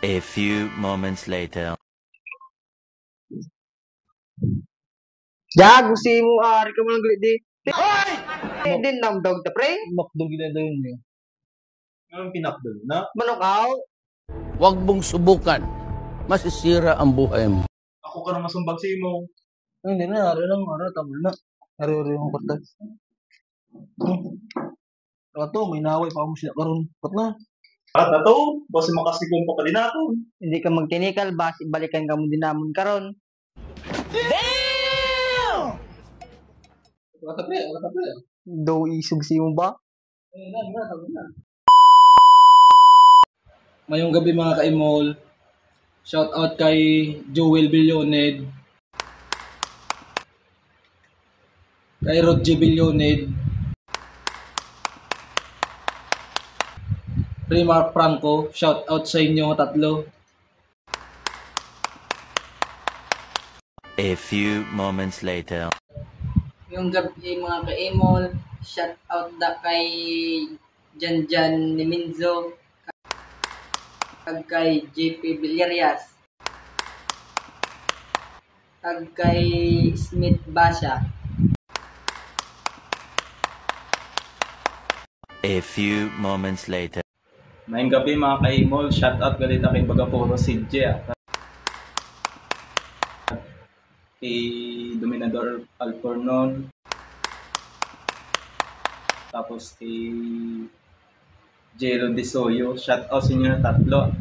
A few moments later. Gago si mo ari ka mo lang di. Hoy! Din namdog ta pre. Makdog ina daw yun eh. Anong pinakdog na? Manukaw. Huwag mong subukan. Masisira ang buhay mo. Ako ka na masumbag si mo. Ay, hindi na. Ari lang. Ari, tama na. Ari yung kortas. Ato, may naway pa mo siya karon. Pat na. At ato, basi makasigong pa din ako. Hindi ka magtinikal basi balikan ka mo dinamon karon. Wala pre. Do isug si mo ba? Mayong gabi mga ka-imol. Shout out kay Joel Billoned. Kay Rodgy Billoned. Mark Franco, shout out sa inyo tatlo. A few moments later. Yung gabi mga ka-imol, shout out da kay Janjan Niminzo, kag kay JP Villarias, kag kay Smith Basha. A few moments later. Mayong gabi mga ka-imol, shout out galit kay Bagapuro Sidje, kay Dominador Alcornon, tapos kay Jero De Soyo. Shout out sa inyo na tatlo.